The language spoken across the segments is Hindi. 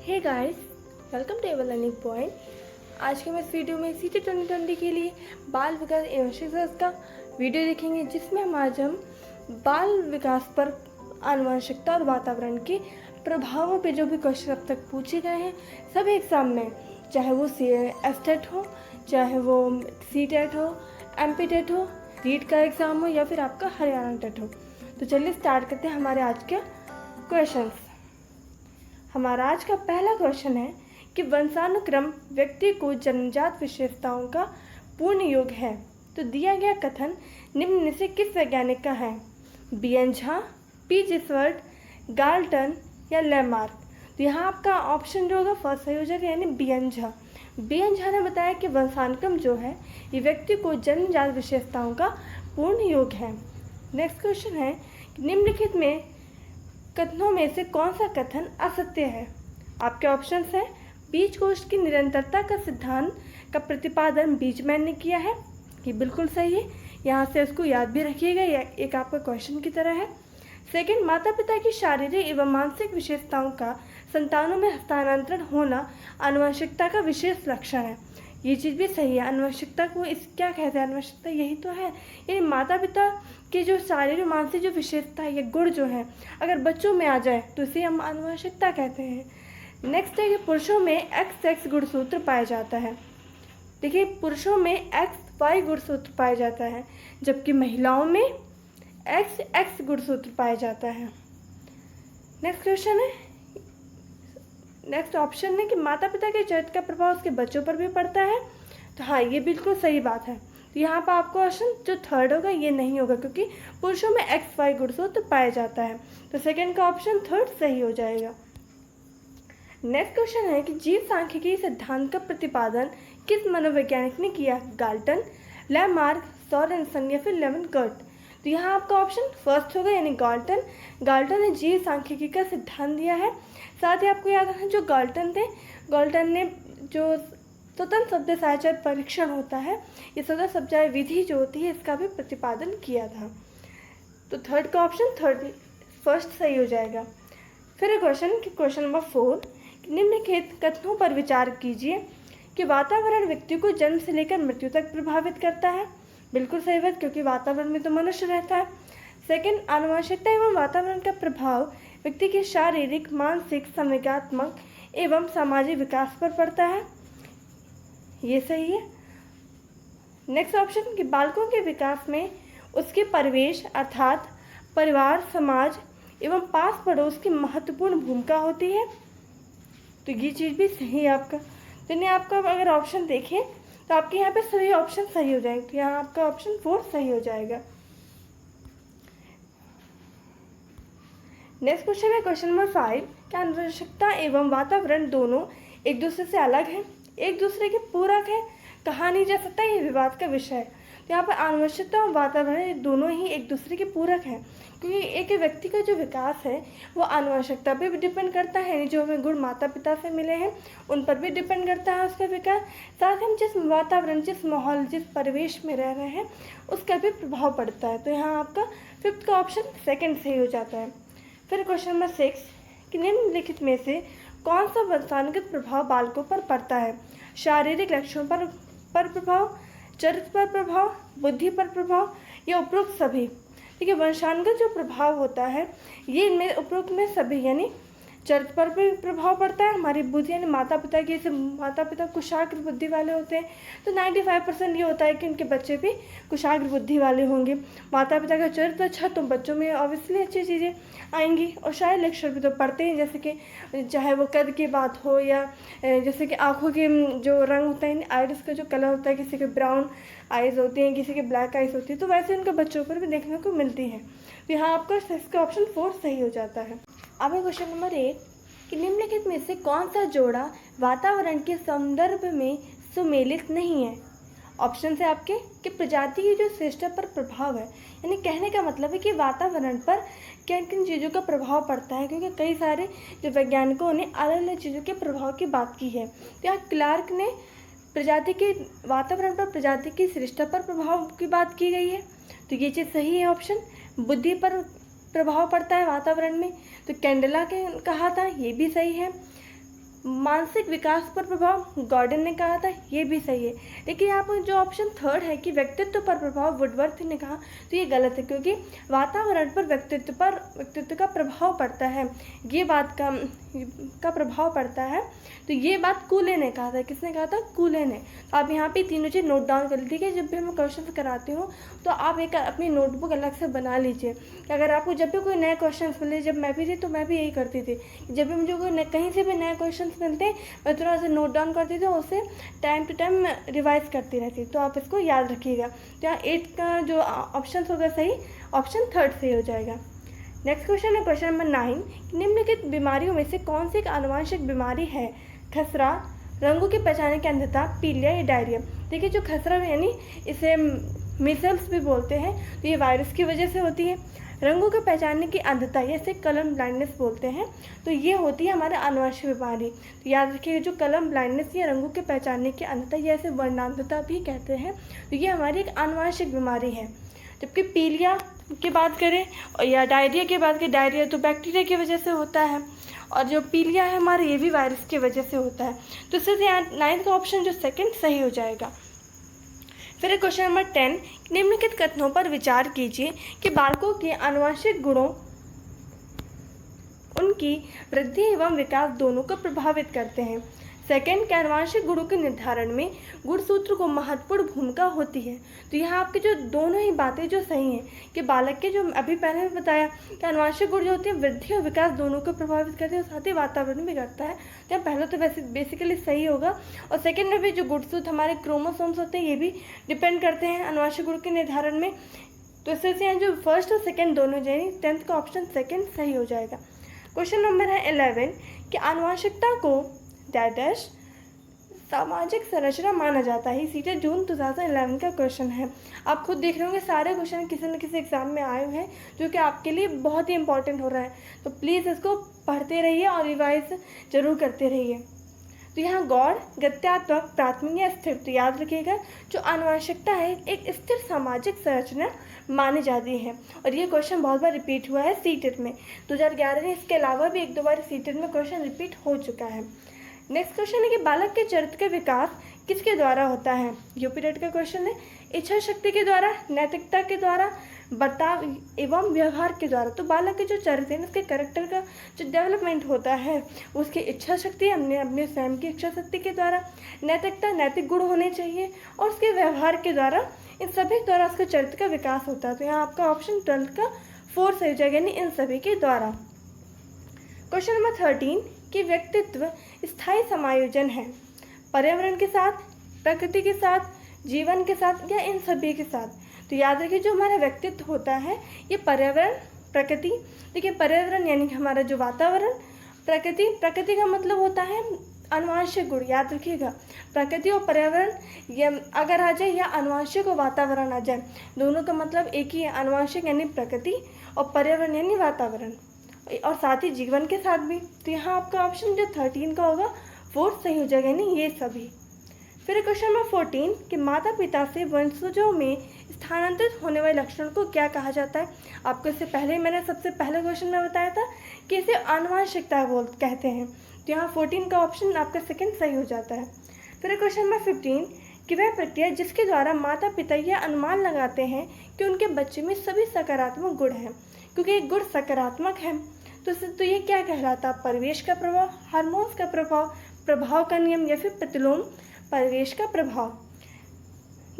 Hey guys, welcome to ever learning point. आज के मैं इस वीडियो में सीटी 2020 के लिए बाल विकास एवं शिक्षा का वीडियो देखेंगे, जिसमें हम बाल विकास पर आनुवंशिकता और वातावरण के प्रभावों पे जो भी क्वेश्चन अब तक पूछे गए हैं सभी एग्ज़ाम में, चाहे वो एस्टेट हो, चाहे वो सीटेट हो, एमपीटेट हो, रीट का एग्ज़ाम हो या फिर आपका हरियाणा टेट हो। तो चलिए स्टार्ट करते हैं हमारे आज के क्वेश्चंस। हमारा आज का पहला क्वेश्चन है कि वंशानुक्रम व्यक्ति को जन्मजात विशेषताओं का पूर्ण योग है। तो दिया गया कथन निम्न में से किस वैज्ञानिक का है? बीएन झा, पी जिसवर्ट, गाल्टन या लेमार्क। तो यहाँ आपका ऑप्शन जो होगा फर्स्ट सही हो जाएगा, यानी बीएन झा। बीएन झा ने बताया कि वंशानुक्रम जो है ये व्यक्ति को जन्मजात विशेषताओं का पूर्ण योग है। नेक्स्ट क्वेश्चन है कि निम्नलिखित में कथनों में से कौन सा कथन असत्य है? आपके ऑप्शंस हैं बीज कोश की निरंतरता का सिद्धांत का प्रतिपादन बीजमैन ने किया है, ये बिल्कुल सही है, यहाँ से इसको याद भी रखिएगा, एक आपका क्वेश्चन की तरह है। सेकंड, माता पिता की शारीरिक एवं मानसिक विशेषताओं का संतानों में हस्तांतरण होना आनुवंशिकता का विशेष लक्षण है, ये चीज़ भी सही है। आनुवंशिकता को क्या कहते हैं? आनुवंशिकता यही तो है, यानी माता पिता की जो शारीरिक मानसिक जो विशेषता है, ये गुण जो है अगर बच्चों में आ जाए तो इसे हम आनुवंशिकता कहते हैं। नेक्स्ट है कि पुरुषों में एक्स एक्स गुणसूत्र पाया जाता है। देखिए, पुरुषों में एक्स वाई गुणसूत्र पाया जाता है, जबकि महिलाओं में एक्स एक्स गुणसूत्र पाया जाता है। नेक्स्ट क्वेश्चन है, नेक्स्ट ऑप्शन है कि माता पिता के चरित्र का प्रभाव उसके बच्चों पर भी पड़ता है। तो हाँ, ये बिल्कुल सही बात है। तो यहाँ पर आपको ऑप्शन जो थर्ड होगा ये नहीं होगा, क्योंकि पुरुषों में एक्स वाई गुणसूत्र पाया जाता है। तो सेकंड का ऑप्शन थर्ड सही हो जाएगा। नेक्स्ट क्वेश्चन है कि जीव सांख्यिकी सिद्धांत का प्रतिपादन किस मनोवैज्ञानिक ने किया? गाल्टन, लेमार्क, सोरेनसन या फिर लेवेनकर्ट। तो यहाँ आपका ऑप्शन फर्स्ट होगा, यानी गाल्टन। गाल्टन ने जीव सांख्यिकी का सिद्धांत दिया है। साथ ही आपको याद है जो गाल्टन थे, गाल्टन ने जो स्वतंत्र शब्द साहचर्य परीक्षण होता है, ये स्वतंत्र शब्द विधि जो होती है इसका भी प्रतिपादन किया था। तो थर्ड का ऑप्शन फर्स्ट सही हो जाएगा। फिर क्वेश्चन नंबर 4, निम्नलिखित कथनों पर विचार कीजिए कि वातावरण व्यक्ति को जन्म से लेकर मृत्यु तक प्रभावित करता है। बिल्कुल सही बात, क्योंकि वातावरण में तो मनुष्य रहता है। सेकंड, आनुवंशिकता एवं वातावरण का प्रभाव व्यक्ति के शारीरिक, मानसिक, संवेगात्मक एवं सामाजिक विकास पर पड़ता है, ये सही है। नेक्स्ट ऑप्शन कि बालकों के विकास में उसके परिवेश अर्थात परिवार, समाज एवं पास पड़ोस की महत्वपूर्ण भूमिका होती है, तो ये चीज़ भी सही है आपका। तो नहीं, आपका अगर ऑप्शन देखें तो आपके यहाँ पे सभी ऑप्शन सही हो जाएंगे, तो यहाँ आपका ऑप्शन 4 सही हो जाएगा। नेक्स्ट क्वेश्चन है क्वेश्चन नंबर 5, क्या आनुवंशिकता एवं वातावरण दोनों एक दूसरे से अलग हैं, एक दूसरे के पूरक है, कहा नहीं जा सकता, ये विवाद का विषय है। तो यहाँ पर आनुवंशिकता और वातावरण दोनों ही एक दूसरे के पूरक हैं, क्योंकि एक व्यक्ति का जो विकास है वो आनुवंशिकता पे भी डिपेंड करता है, जो हमें गुण माता पिता से मिले हैं उन पर भी डिपेंड करता है उसका विकास। साथ ही हम जिस वातावरण, जिस माहौल, जिस परिवेश में रह रहे हैं उसका भी प्रभाव पड़ता है। तो यहाँ आपका फिफ्थ का ऑप्शन सेकेंड सही हो जाता है। फिर क्वेश्चन नंबर 6 कि निम्नलिखित में से कौन सा वंशानुगत प्रभाव बालकों पर पड़ता है? शारीरिक लक्षणों पर प्रभाव, चरित्र पर प्रभाव, बुद्धि पर प्रभाव या उपरोक्त सभी। देखिए, वंशानुगत जो प्रभाव होता है ये इनमें उपरोक्त में सभी, यानी चरित्र पर भी प्रभाव पड़ता है, हमारी बुद्धि यानी माता पिता की, जैसे माता पिता कुशाग्र बुद्धि वाले होते हैं तो 95% ये होता है कि उनके बच्चे भी कुशाग्र बुद्धि वाले होंगे। माता पिता का चरित्र अच्छा तो बच्चों में ऑब्वियसली अच्छी चीज़ें आएंगी। और शारीरिक लक्षण भी तो पड़ते हैं, जैसे कि चाहे वो कद की बात हो या जैसे कि आँखों के जो रंग होता है, आइरिस का जो कलर होता है, किसी के ब्राउन आइज़ होती हैं, किसी के ब्लैक आइज़ होती है, तो वैसे उनके बच्चों पर भी देखने को मिलती है। तो यहाँ आपका इसका ऑप्शन 4 सही हो जाता है। अब है क्वेश्चन नंबर 8 कि निम्नलिखित में से कौन सा जोड़ा वातावरण के संदर्भ में सुमेलित नहीं है? ऑप्शन है आपके कि प्रजाति की जो श्रेष्ठता पर प्रभाव है, यानी कहने का मतलब है कि वातावरण पर किन किन चीज़ों का प्रभाव पड़ता है, क्योंकि कई सारे जो वैज्ञानिकों ने अलग अलग चीज़ों के प्रभाव की बात की है। तो यहाँ क्लार्क ने प्रजाति के वातावरण पर प्रजाति की श्रेष्ठता पर प्रभाव की बात की गई है, तो ये चीज़ सही है। ऑप्शन बुद्धि पर प्रभाव पड़ता है वातावरण में, तो कैंडेला के कहा था, ये भी सही है। मानसिक विकास पर प्रभाव गॉर्डन ने कहा था, ये भी सही है। लेकिन यहाँ पर जो ऑप्शन थर्ड है कि व्यक्तित्व पर प्रभाव वुडवर्थ ने कहा, तो ये गलत है, क्योंकि वातावरण पर व्यक्तित्व का प्रभाव पड़ता है, ये बात का प्रभाव पड़ता है। तो ये बात कूले ने कहा था। किसने कहा था? कूले ने। तो आप यहाँ पे तीनों चीज़ नोट डाउन कर लीजिए। जब भी मैं क्वेश्चन कराती हूँ तो आप एक अपनी नोटबुक अलग से बना लीजिए कि अगर आपको जब भी कोई नए क्वेश्चन मिले, जब मैं भी थी तो मैं भी यही करती थी, जब भी मुझे कोई कहीं से भी नए क्वेश्चन मिलते मैं थोड़ा सा नोट डाउन करती थी और उसे टाइम टू टाइम रिवाइज करती रहती। तो आप इसको याद रखिएगा। तो यहाँ 8 का जो ऑप्शन होगा सही, ऑप्शन थर्ड सही हो जाएगा। नेक्स्ट क्वेश्चन है क्वेश्चन नंबर 9, निम्नलिखित बीमारियों में से कौन सी एक आनुवंशिक बीमारी है? खसरा, रंगों की पहचान की अंधता, पीलिया या डायरिया। देखिए जो खसरा यानी इसे मीजल्स भी बोलते हैं, तो ये वायरस की वजह से होती है। रंगों को पहचानने की अंधता, या इसे कलर ब्लाइंडनेस बोलते हैं, तो ये होती है हमारे आनुवंशिक बीमारी। तो याद रखिए जो कलर ब्लाइंडनेस या रंगों के पहचानने की अंधता या इसे वर्णांधता भी कहते हैं, तो ये हमारी एक आनुवंशिक बीमारी है। जबकि पीलिया की बात करें और या डायरिया की बात करें, डायरिया तो बैक्टीरिया की वजह से होता है और जो पीलिया है हमारे ये भी वायरस की वजह से होता है। तो इससे यहाँ 9 का ऑप्शन जो सेकंड सही हो जाएगा। फिर क्वेश्चन नंबर 10, निम्नलिखित कथनों पर विचार कीजिए कि बालकों के आनुवंशिक गुणों उनकी वृद्धि एवं विकास दोनों को प्रभावित करते हैं। सेकंड, के आनुवंशिक गुणों के निर्धारण में गुणसूत्र को महत्वपूर्ण भूमिका होती है। तो यहाँ आपके जो दोनों ही बातें जो सही हैं कि बालक के जो अभी पहले मैं बताया कि आनुवंशिक गुण जो होते हैं वृद्धि और विकास दोनों को प्रभावित करते हैं और साथ ही वातावरण भी करता है। तो पहला तो वैसे बेसिकली सही होगा। और सेकेंड में भी जो गुणसूत्र हमारे क्रोमोसोम्स होते हैं ये भी डिपेंड करते हैं आनुवंशिक गुण के निर्धारण में। तो इससे यहाँ जो फर्स्ट और सेकेंड दोनों जाएंगे, 10th का ऑप्शन सेकेंड सही हो जाएगा। क्वेश्चन नंबर है 11 कि आनुवंशिकता को डैश सामाजिक संरचना माना जाता है। सीटेट जून 2011 का क्वेश्चन है। आप खुद देख रहे होंगे सारे क्वेश्चन किसी न किसी एग्जाम में आए हुए हैं जो कि आपके लिए बहुत ही इंपॉर्टेंट हो रहा है। तो प्लीज़ इसको पढ़ते रहिए और रिवाइज जरूर करते रहिए। तो यहाँ गौड़, गत्यात्मक, प्राथमिक या स्थिर। तो याद रखिएगा जो आनुवंशिकता है एक स्थिर सामाजिक संरचना मानी जाती है और ये क्वेश्चन बहुत बार रिपीट हुआ है सीटेट में 2011 में। इसके अलावा भी 1-2 बार सीटेट में क्वेश्चन रिपीट हो चुका है। नेक्स्ट क्वेश्चन है कि बालक के चरित्र का विकास किसके द्वारा होता है? यूपी टेट का क्वेश्चन है। इच्छा शक्ति के द्वारा, नैतिकता के द्वारा, बर्ताव एवं व्यवहार के द्वारा। तो बालक के जो चरित्र है उसके कैरेक्टर का जो डेवलपमेंट होता है उसकी इच्छा शक्ति अपने स्वयं की इच्छा शक्ति के द्वारा, नैतिकता नैतिक गुण होने चाहिए और उसके व्यवहार के द्वारा, इन सभी के द्वारा उसके चरित्र का विकास होता है। तो यहाँ आपका ऑप्शन 12 का 4 सही हो जाएगा, यानी इन सभी के द्वारा। क्वेश्चन नंबर 13 कि व्यक्तित्व स्थायी समायोजन है पर्यावरण के साथ, प्रकृति के साथ, जीवन के साथ या इन सभी के साथ। तो याद रखिए जो हमारा व्यक्तित्व होता है ये पर्यावरण, प्रकृति। देखिए पर्यावरण यानी कि हमारा जो वातावरण, प्रकृति का मतलब होता है आनुवंशिक गुण। याद रखिएगा प्रकृति और पर्यावरण ये अगर आ जाए या आनुवंशिक और वातावरण आ जाए, दोनों का मतलब एक ही है। आनुवंशिक यानी प्रकृति और पर्यावरण यानी वातावरण, और साथ ही जीवन के साथ भी। तो यहाँ आपका ऑप्शन जो 13 का होगा 4 सही हो जाएगा, यानी ये सभी। फिर क्वेश्चन नंबर 14 कि माता पिता से वंशजों में स्थानांतरित होने वाले लक्षण को क्या कहा जाता है? आपको इससे पहले मैंने सबसे पहले क्वेश्चन में बताया था कि इसे आनुवंशिकता कहते हैं। तो यहाँ 14 का ऑप्शन आपका सेकंड सही हो जाता है। फिर क्वेश्चन नंबर 15 कि वह प्रक्रिया जिसके द्वारा माता पिता यह अनुमान लगाते हैं कि उनके बच्चे में सभी सकारात्मक गुण हैं, क्योंकि एक गुण सकारात्मक है तो ये क्या कहलाता है? परिवेश का प्रभाव, हार्मोन्स का प्रभाव का नियम या फिर प्रतिलोम परिवेश का प्रभाव।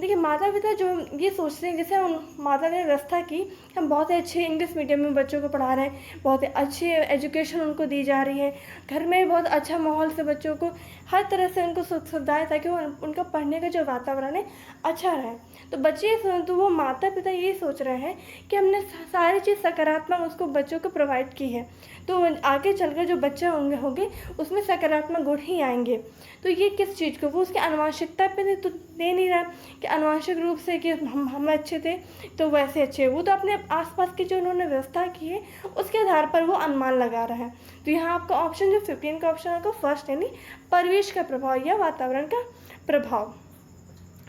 देखिए माता पिता जो ये सोचते हैं, जैसे माता ने व्यवस्था की हम बहुत ही अच्छे इंग्लिश मीडियम में बच्चों को पढ़ा रहे हैं, बहुत ही अच्छी एजुकेशन उनको दी जा रही है, घर में बहुत अच्छा माहौल से बच्चों को हर तरह से उनको सुविधाएं ताकि उनका पढ़ने का जो वातावरण है अच्छा रहे। तो बच्चे तो वो माता पिता ये सोच रहे हैं कि हमने सारी चीज़ सकारात्मक उसको बच्चों को प्रोवाइड की है, तो आगे चलकर जो बच्चे होंगे उसमें सकारात्मक गुण ही आएंगे। तो ये किस चीज़ को, वो उसकी आनुवंशिकता पे तो दे नहीं रहा कि आनुवंशिक रूप से कि हम अच्छे थे तो वैसे अच्छे, वो तो अपने आसपास की जो उन्होंने व्यवस्था की है उसके आधार पर वो अनुमान लगा रहा है। तो यहाँ आपका ऑप्शन जो 15 का ऑप्शन होगा फर्स्ट, यानी परिवेश का प्रभाव या वातावरण का प्रभाव।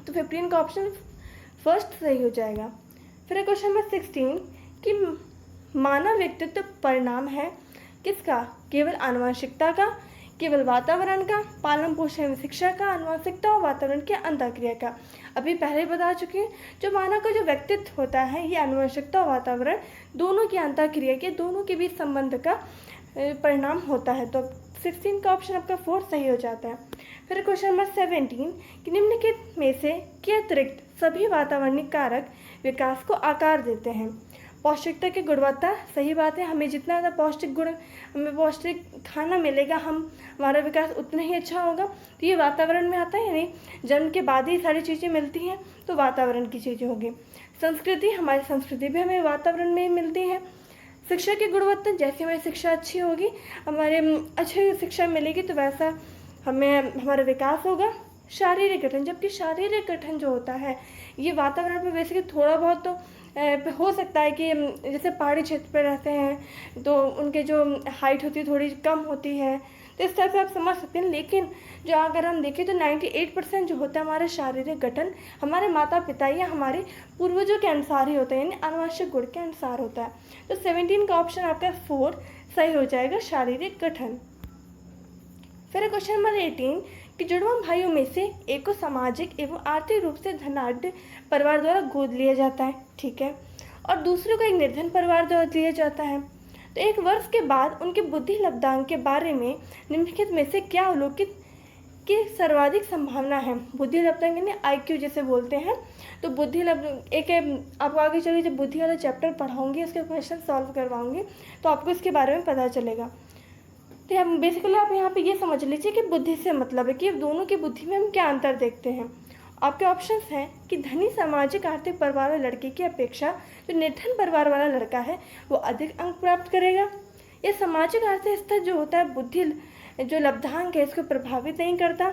तो 15 का ऑप्शन फर्स्ट सही हो जाएगा। फिर क्वेश्चन नंबर 16 कि मानव व्यक्तित्व परिणाम है किसका? केवल आनुवंशिकता का, केवल वातावरण का, पालन पोषण एवं शिक्षा का, आनुवंशिकता और वातावरण की अंतःक्रिया का। अभी पहले बता चुकी हूँ, जो मानव का जो व्यक्तित्व होता है ये आनुवंशिकता और वातावरण दोनों की अंतःक्रिया के, दोनों के बीच संबंध का परिणाम होता है। तो 16 का ऑप्शन आपका 4 सही हो जाता है। फिर क्वेश्चन नंबर 17 कि निम्नलिखित में से के अतिरिक्त सभी वातावरणिक कारक विकास को आकार देते हैं। पौष्टिकता की गुणवत्ता, सही बात है, हमें जितना ज़्यादा हमें पौष्टिक खाना मिलेगा हमारा विकास उतना ही अच्छा होगा। तो ये वातावरण में आता है, यानी जन्म के बाद ही सारी चीज़ें मिलती हैं, तो वातावरण की चीज़ें होगी। संस्कृति, हमारी संस्कृति भी हमें वातावरण में ही मिलती है। शिक्षा की गुणवत्ता, जैसे हमारी शिक्षा अच्छी होगी, हमारे अच्छी शिक्षा मिलेगी तो वैसा हमारा विकास होगा। शारीरिक गठन, जबकि शारीरिक गठन जो होता है ये वातावरण पर बेसिकली थोड़ा बहुत तो हो सकता है कि जैसे पहाड़ी क्षेत्र पर रहते हैं तो उनके जो हाइट होती है थोड़ी कम होती है, तो इस तरह से आप समझ सकते हैं। लेकिन जो अगर हम देखें तो 98% जो होता है हमारा शारीरिक गठन हमारे माता पिता या हमारे पूर्वजों के अनुसार ही होता है, यानी आनुवंशिक गुण के अनुसार होता है। तो 17 का ऑप्शन आपका 4 सही हो जाएगा, शारीरिक गठन। फिर क्वेश्चन नंबर 18 कि जुड़वा भाइयों में से एक को सामाजिक एवं आर्थिक रूप से धनाढ़ परिवार द्वारा गोद लिया जाता है, ठीक है, और दूसरे को एक निर्धन परिवार द्वारा दिया जाता है। तो एक वर्ष के बाद उनके बुद्धि लब्धांक के बारे में निम्नलिखित में से क्या अवलोकित की सर्वाधिक संभावना है। बुद्धि लब्धांक यानी IQ जिसे बोलते हैं। तो बुद्धि आपको आगे चलिए जब बुद्धि वाला चैप्टर पढ़ाऊंगी उसके क्वेश्चन सॉल्व करवाऊंगी तो आपको इसके बारे में पता चलेगा। तो हम बेसिकली आप यहाँ पे ये समझ लीजिए कि बुद्धि से मतलब है कि दोनों की बुद्धि में हम क्या अंतर देखते हैं। आपके ऑप्शंस हैं कि धनी सामाजिक आर्थिक परिवार वाले लड़के की अपेक्षा जो निर्धन परिवार वाला लड़का है वो अधिक अंक प्राप्त करेगा। यह सामाजिक आर्थिक स्तर जो होता है बुद्धि जो लब्धांक है इसको प्रभावित नहीं करता।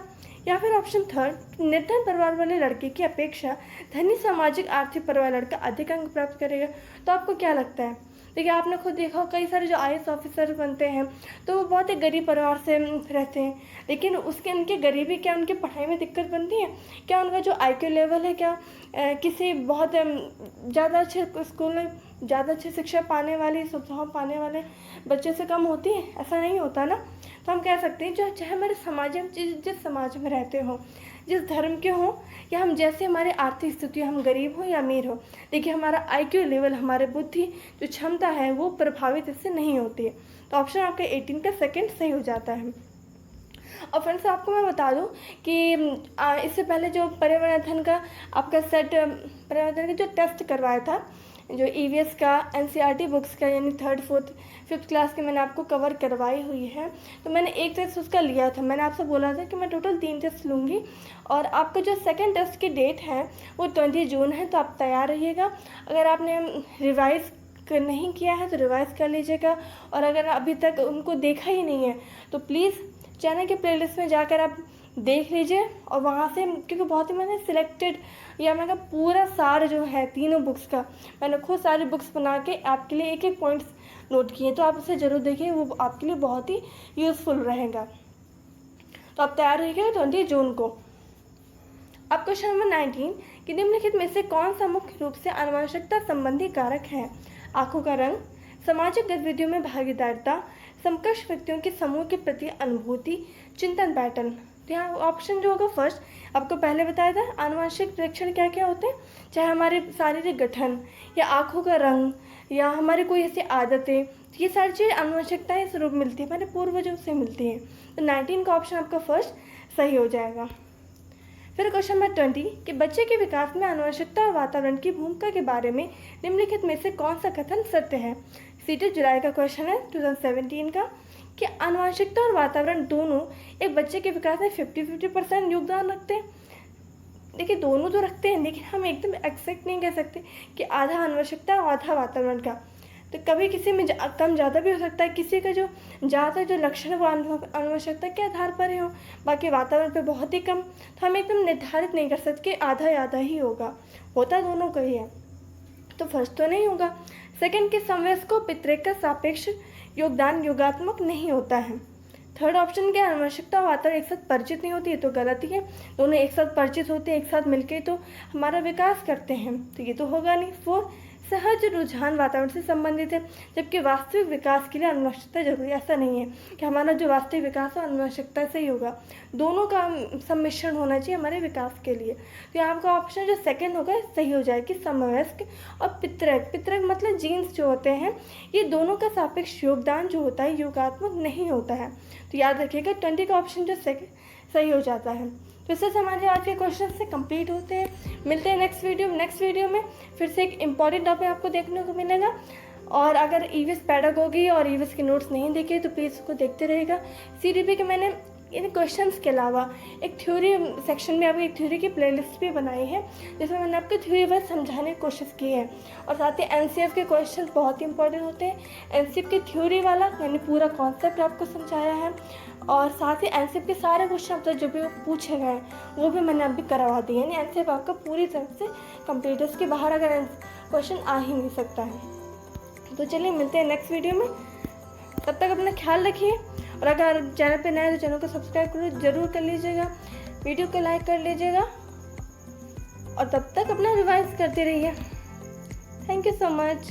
या फिर ऑप्शन थर्ड, निर्धन परिवार वाले लड़के की अपेक्षा धनी सामाजिक आर्थिक परिवार लड़का अधिक अंक प्राप्त करेगा। तो आपको क्या लगता है? देखिए आपने खुद देखा हो कई सारे जो IAS ऑफिसर बनते हैं तो वो बहुत ही गरीब परिवार से रहते हैं, लेकिन उनके गरीबी क्या उनकी पढ़ाई में दिक्कत बनती है? क्या उनका जो IQ लेवल है क्या किसी बहुत ज़्यादा अच्छे स्कूल में ज़्यादा अच्छी शिक्षा पाने वाली सुविधाओं पाने वाले बच्चे से कम होती है? ऐसा नहीं होता ना। तो हम कह सकते हैं जो चाहे हमारे समाज में जिस समाज में रहते हो, जिस धर्म के हों या हम जैसे हमारी आर्थिक स्थिति हम गरीब हो या अमीर हो, देखिए हमारा IQ लेवल हमारे बुद्धि जो क्षमता है वो प्रभावित इससे नहीं होती है। तो ऑप्शन आपका 18 का सेकंड सही हो जाता है। और फ्रेंड्स आपको मैं बता दूं कि इससे पहले जो पर्यावरण का आपका पर्यावरण का जो टेस्ट करवाया था जो EVS का NCERT बुक्स का यानी 3rd 4th 5th क्लास के मैंने आपको कवर करवाई हुई है। तो मैंने एक टेस्ट उसका लिया था, मैंने आपसे बोला था कि मैं टोटल 3 टेस्ट लूँगी और आपका जो सेकंड टेस्ट की डेट है वो 20 जून है। तो आप तैयार रहिएगा। अगर आपने रिवाइज़ नहीं किया है तो रिवाइज़ कर लीजिएगा, और अगर अभी तक उनको देखा ही नहीं है तो प्लीज़ चैनल के प्लेलिस्ट में जाकर आप देख लीजिए और वहाँ से, क्योंकि बहुत ही मैंने सिलेक्टेड या मैं पूरा सार जो है तीनों बुक्स का मैंने खुद सारी बुक्स बना के आपके लिए एक एक पॉइंट्स नोट किए, तो आप उसे ज़रूर देखिए, वो आपके लिए बहुत ही यूज़फुल रहेगा। तो आप तैयार रहिएगा 20 जून को। अब क्वेश्चन नंबर 19 कि निम्नलिखित में से कौन सा मुख्य रूप से आनुवंशिकता संबंधी कारक है? आँखों का रंग, सामाजिक गतिविधियों में भागीदारिता, समकक्ष व्यक्तियों के समूह के प्रति अनुभूति, चिंतन पैटर्न। तो यहाँ ऑप्शन जो होगा फर्स्ट, आपको पहले बताया था आनुवंशिक लक्षण क्या क्या होते हैं, चाहे हमारे शारीरिक गठन या आँखों का रंग या हमारी कोई ऐसी आदतें, ये सारी चीज़ आनुवंशिकता इस रूप मिलती है, हमारे पूर्वजों से मिलती है। तो 19 का ऑप्शन आपका फर्स्ट सही हो जाएगा। फिर क्वेश्चन नंबर 20 कि बच्चे के विकास में आनुवंशिकता और वातावरण की भूमिका के बारे में निम्नलिखित में से कौन सा कथन सत्य है? सीटेड जुलाई का क्वेश्चन है 2017 का कि आनुवंशिकता और वातावरण दोनों एक बच्चे के विकास में 50-50% योगदान रखते हैं। देखिए दोनों तो रखते हैं, लेकिन हम एकदम एक्सेप्ट नहीं कह सकते कि आधा आनुवंशिकता और आधा वातावरण का। तो कभी किसी में कम ज़्यादा भी हो सकता है, किसी का जो ज़्यादा जो लक्षण वो आनुवंशिकता के आधार पर ही हो, बाकी वातावरण पे बहुत ही कम। तो हम एकदम निर्धारित नहीं कर सकते कि आधा या आधा ही होगा, होता दोनों का ही है। तो फर्स्ट तो नहीं होगा। सेकंड के समवयस्क को पितृक का सापेक्ष योगदान योगात्मक नहीं होता है। थर्ड ऑप्शन के आनुवंशिकता और वातावरण एक साथ परिचित नहीं होती है, तो गलत ही है। दोनों एक साथ परिचित होते हैं, एक साथ मिलकर तो हमारा विकास करते हैं, तो ये तो होगा नहीं। फोर्थ सहज रुझान वातावरण से संबंधित है, जबकि वास्तविक विकास के लिए अनुवंशिकता जरूरी है। ऐसा नहीं है कि हमारा जो वास्तविक विकास है अनुवंशिकता से ही होगा, दोनों का सम्मिश्रण होना चाहिए हमारे विकास के लिए। तो यहाँ आपका ऑप्शन जो सेकंड होगा सही हो जाएगी, समवयस्क और पितृक। पितृक मतलब जीन्स जो होते हैं, ये दोनों का सापेक्ष योगदान जो होता है योगात्मक नहीं होता है। तो याद रखिएगा 20 का ऑप्शन जो सही हो जाता है। तो इससे हमारे आज के क्वेश्चन से कंप्लीट होते हैं। मिलते हैं नेक्स्ट वीडियो में फिर से एक इम्पॉर्टेंट टॉपिक आपको देखने को मिलेगा। और अगर ईवीएस पेडागोगी और ईवीएस के नोट्स नहीं देखे तो प्लीज़ उसको देखते रहेगा। सीडीपी के मैंने इन क्वेश्चंस के अलावा एक थ्योरी सेक्शन में आपकी एक थ्योरी की प्लेलिस्ट भी बनाई है, जिसमें मैंने आपको थ्योरी वर्ड समझाने की कोशिश की है। और साथ ही एनसीएफ के क्वेश्चंस बहुत ही इंपॉर्टेंट होते हैं। एनसीएफ की थ्योरी वाला मैंने पूरा कॉन्सेप्ट आपको समझाया है, और साथ ही एनसीएफ के सारे क्वेश्चन जो भी पूछे गए वो भी मैंने अभी करवा दिए। यानी एनसीएफ आपका पूरी तरह से कंप्लीट है, इसके बाहर अगर क्वेश्चन आ ही नहीं सकता है। तो चलिए मिलते हैं नेक्स्ट वीडियो में, तब तक अपना ख्याल रखिए। और अगर चैनल पे नए हैं तो चैनल को सब्सक्राइब जरूर कर लीजिएगा, वीडियो को लाइक कर लीजिएगा, और तब तक अपना रिवाइज करते रहिए। Thank you so much.